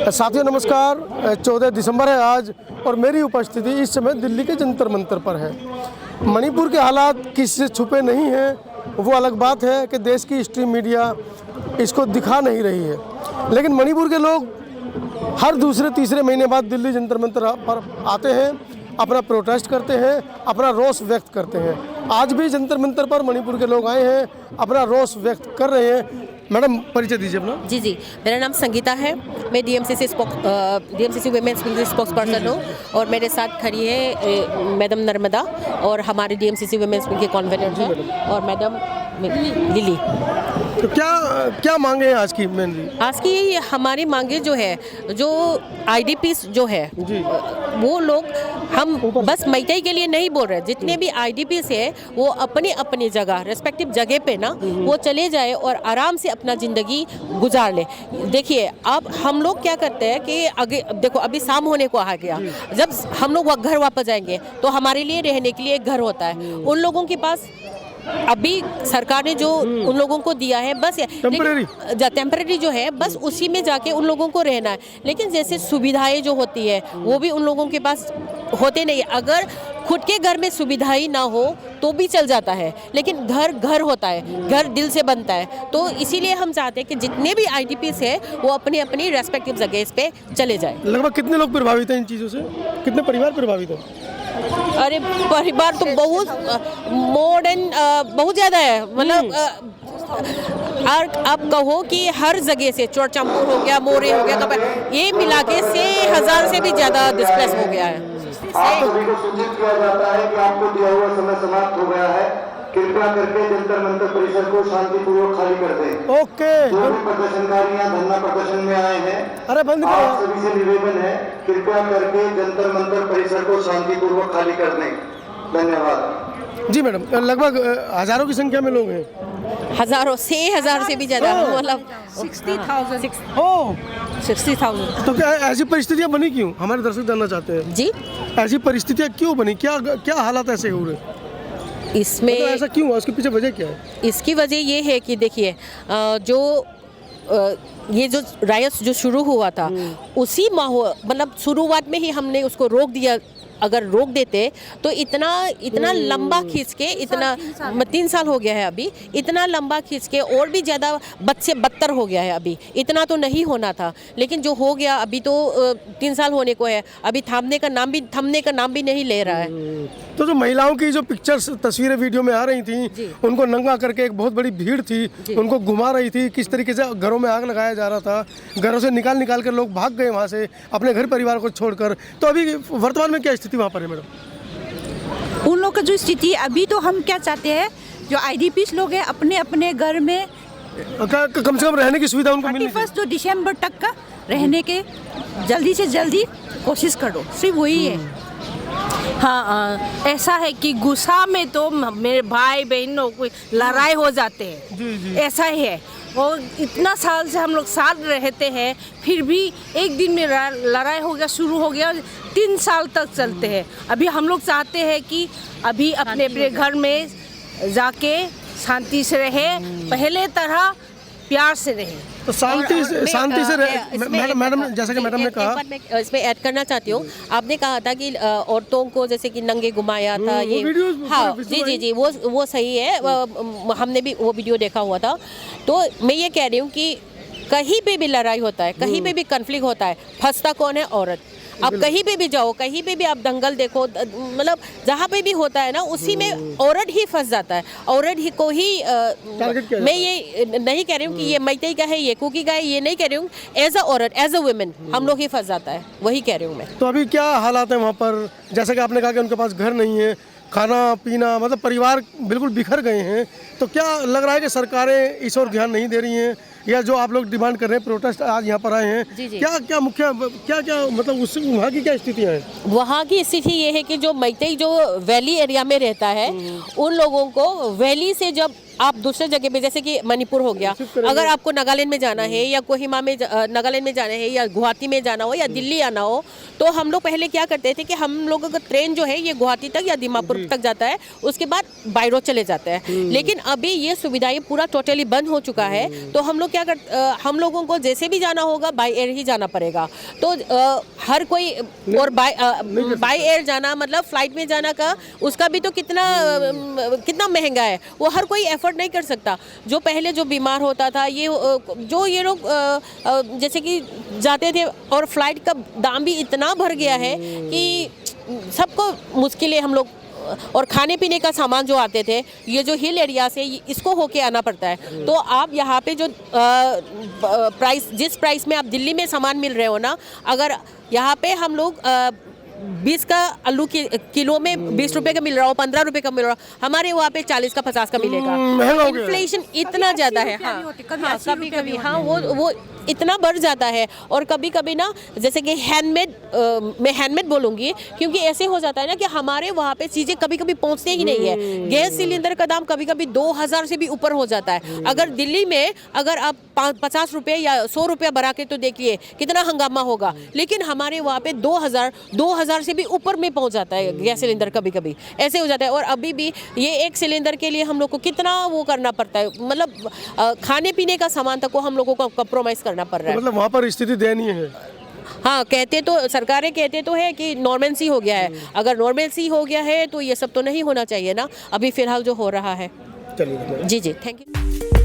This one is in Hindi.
साथियों नमस्कार। 14 दिसंबर है आज और मेरी उपस्थिति इस समय दिल्ली के जंतर मंतर पर है। मणिपुर के हालात किसी से छुपे नहीं हैं, वो अलग बात है कि देश की स्ट्रीम मीडिया इसको दिखा नहीं रही है, लेकिन मणिपुर के लोग हर दूसरे तीसरे महीने बाद दिल्ली जंतर मंतर पर आते हैं, अपना प्रोटेस्ट करते हैं, अपना रोष व्यक्त करते हैं। आज भी जंतर मंतर पर मणिपुर के लोग आए हैं, अपना रोष व्यक्त कर रहे हैं। मैडम परिचय दीजिए अपना। जी, मेरा नाम संगीता है। मैं डीएमसीसी वुमेन्स स्पोक्स पर्सन हूँ और मेरे साथ खड़ी है मैडम नर्मदा और हमारे डीएमसीसी वुमेन्स के कॉन्वेनर हैं और मैडम लिली। तो क्या मांगे हैं आज की मेनली? आज की हमारी मांगे जो है, जो आईडीपीस जो है वो लोग, हम बस मैतेई के लिए नहीं बोल रहे, जितने भी आईडीपीस है वो अपनी अपनी जगह रेस्पेक्टिव जगह पे ना वो चले जाए और आराम से अपना ज़िंदगी गुजार ले। देखिए अब हम लोग क्या करते हैं कि आगे देखो, अभी शाम होने को आ गया, जब हम लोग घर वापस जाएंगे तो हमारे लिए रहने के लिए एक घर होता है। उन लोगों के पास अभी सरकार ने जो उन लोगों को दिया है बस टेम्परेरी जो है, बस उसी में जाके उन लोगों को रहना है। लेकिन जैसे सुविधाएं जो होती है वो भी उन लोगों के पास होते नहीं। अगर खुद के घर में सुविधाएं ना हो तो भी चल जाता है, लेकिन घर होता है, घर दिल से बनता है। तो इसीलिए हम चाहते हैं कि जितने भी आईडीपीस है वो अपनी अपनी रेस्पेक्टिव जगह पे चले जाए। लगभग कितने लोग प्रभावित हैं इन चीज़ों से? कितने परिवार प्रभावित हैं? अरे परिवार तो बहुत मोर देन बहुत ज़्यादा है। मतलब और आप कहो कि हर जगह से चोरचामपुर हो गया, मोरे हो गया, ये मिला के 6,000 से भी ज़्यादा डिस्प्लेस हो गया है। आप सभी को सूचित किया जाता है कि आपको दिया हुआ समय समाप्त हो गया है। कृपया करके जंतर मंतर परिसर को शांतिपूर्वक खाली कर दें। ओके। जो भी प्रदर्शनकारियां धरना प्रदर्शन में आए हैं, अरे बंद करो। आप सभी से निवेदन है, कृपया करके जंतर मंतर परिसर को शांतिपूर्वक खाली कर दें। धन्यवाद। जी मैडम, लगभग हजारों की संख्या में लोग हैं। हजारों, 6,000 से भी ज़्यादा, मतलब 60,000। तो क्या ऐसी परिस्थितियाँ बनी क्यों? हमारे दर्शक जानना चाहते हैं जी, ऐसी परिस्थितियाँ क्यों बनी, क्या हालात ऐसे हो रहे? इसमें मतलब ऐसा क्यों हुआ, उसके पीछे वजह क्या है? इसकी वजह ये है कि देखिए, ये जो रायट्स जो शुरू हुआ था उसी माहौल, मतलब शुरुआत में ही हमने उसको रोक दिया। अगर रोक देते तो इतना लंबा खींच के, इतना 3 साल हो गया है अभी, इतना लंबा खींच के और भी ज़्यादा बच्चे बदतर हो गया है। अभी इतना तो नहीं होना था, लेकिन जो हो गया अभी तो 3 साल होने को है, अभी थमने का नाम भी नहीं ले रहा है। तो जो महिलाओं की जो पिक्चर्स तस्वीरें वीडियो में आ रही थी, उनको नंगा करके एक बहुत बड़ी भीड़ थी, उनको घुमा रही थी, किस तरीके से घरों में आग लगाया जा रहा था, घरों से निकाल कर लोग भाग गए वहाँ से अपने घर परिवार को छोड़कर। तो अभी वर्तमान में क्या स्थिति वहाँ पर है मैडम? उन लोग का जो स्थिति अभी, तो हम क्या चाहते हैं, जो आईडीपीस लोग हैं अपने अपने घर में कम से कम रहने की सुविधा उनको मिलनी चाहिए। 31 दिसंबर तक का रहने के जल्दी से जल्दी कोशिश करो, सिर्फ वही है। हाँ, ऐसा है कि गुस्सा में तो मेरे भाई बहनों को लड़ाई हो जाते हैं। जी। ऐसा ही है, और इतना साल से हम लोग साथ रहते हैं, फिर भी एक दिन में लड़ाई हो गया, शुरू हो गया, 3 साल तक चलते हैं। अभी हम लोग चाहते हैं कि अभी अपने अपने घर में जाके शांति से रहे, पहले तरह प्यार से रहे। तो शांति से मैडम, जैसे कि मैडम ने कहा, मैं इसमें ऐड करना चाहती हूँ। आपने कहा था कि औरतों को जैसे कि नंगे घुमाया था, ये हाँ जी, वो सही है। हमने भी वो वीडियो देखा हुआ था। तो मैं ये कह रही हूँ कि कहीं पे भी लड़ाई होता है, कहीं पे भी कन्फ्लिक्ट होता है, फंसता कौन है? औरत। आप कहीं पे भी जाओ, कहीं पे भी आप दंगल देखो, मतलब जहाँ पे भी होता है ना, उसी में औरत ही फंस जाता है। औरत ही को ही मैं ये नहीं कह रही हूँ कि ये मैतेई का है, ये कुकी का है, ये नहीं कह रही हूँ। एज अ औरत, एज अ वुमेन हम लोग ही फंस जाता है, वही कह रही हूँ मैं। तो अभी क्या हालात है वहाँ पर? जैसे कि आपने कहा कि उनके पास घर नहीं है, खाना पीना, मतलब परिवार बिल्कुल बिखर गए हैं। तो क्या लग रहा है कि सरकारें इस ओर ध्यान नहीं दे रही हैं, या जो आप लोग डिमांड कर रहे हैं, प्रोटेस्ट आज यहाँ पर आए हैं, क्या मतलब उस वहाँ की क्या स्थितियाँ हैं? वहाँ की स्थिति ये है कि जो मैतेई जो वैली एरिया में रहता है, उन लोगों को वैली से जब आप दूसरे जगह पे जैसे कि मणिपुर हो गया, अगर आपको नागालैंड में जाना है या कोहिमा में नागालैंड में जाना है या गुवाहाटी में जाना हो या दिल्ली आना हो, तो हम लोग पहले क्या करते थे कि हम लोगों का ट्रेन जो है ये गुवाहाटी तक या दिमापुर तक जाता है, उसके बाद बाय रोड चले जाते हैं। लेकिन अभी ये सुविधाएं पूरा टोटली बंद हो चुका है, तो हम लोग हम लोगों को जैसे भी जाना होगा बाय एयर ही जाना पड़ेगा। तो हर कोई, और बाय एयर जाना मतलब फ्लाइट में जाना का उसका भी तो कितना महंगा है, वो हर कोई एफर्ट नहीं कर सकता। जो पहले जो बीमार होता था ये लोग जैसे कि जाते थे, और फ्लाइट का दाम भी इतना भर गया है कि सबको मुश्किल है। हम लोग और खाने पीने का सामान जो आते थे, ये जो हिल एरिया से इसको होके आना पड़ता है। तो आप यहाँ पे जो जिस प्राइस में आप दिल्ली में सामान मिल रहे हो ना, अगर यहाँ पे हम लोग 20 का आलू किलो में 20 रुपए का मिल रहा हो, 15 रुपए का मिल रहा हो, हमारे वहाँ पे 40 का 50 का मिलेगा। इन्फ्लेशन इतना ज़्यादा है। हाँ, कभी हाँ वो इतना बढ़ जाता है। और कभी कभी ना जैसे कि मैं हैंडमेड बोलूँगी, क्योंकि ऐसे हो जाता है ना कि हमारे वहाँ पे चीज़ें कभी कभी पहुँचते ही नहीं है। गैस सिलेंडर का दाम कभी कभी 2000 से भी ऊपर हो जाता है। अगर दिल्ली में अगर आप 50 रुपये या 100 रुपया बढ़ा के तो देखिए कितना हंगामा होगा, लेकिन हमारे वहाँ पे 2000 से भी ऊपर में पहुँच जाता है गैस सिलेंडर, कभी कभी ऐसे हो जाता है। और अभी भी ये एक सिलेंडर के लिए हम लोग को कितना वो करना पड़ता है, मतलब खाने पीने का सामान तक को हम लोगों को कॉम्प्रोमाइज़ करना पड़ रहा है। मतलब वहाँ पर स्थिति दयनीय है। हाँ, सरकारें कहते तो है कि नॉर्मेंसी हो गया है। अगर नॉर्मेंसी हो गया है तो ये सब तो नहीं होना चाहिए ना, अभी फिलहाल जो हो रहा है। चलिए जी, थैंक यू।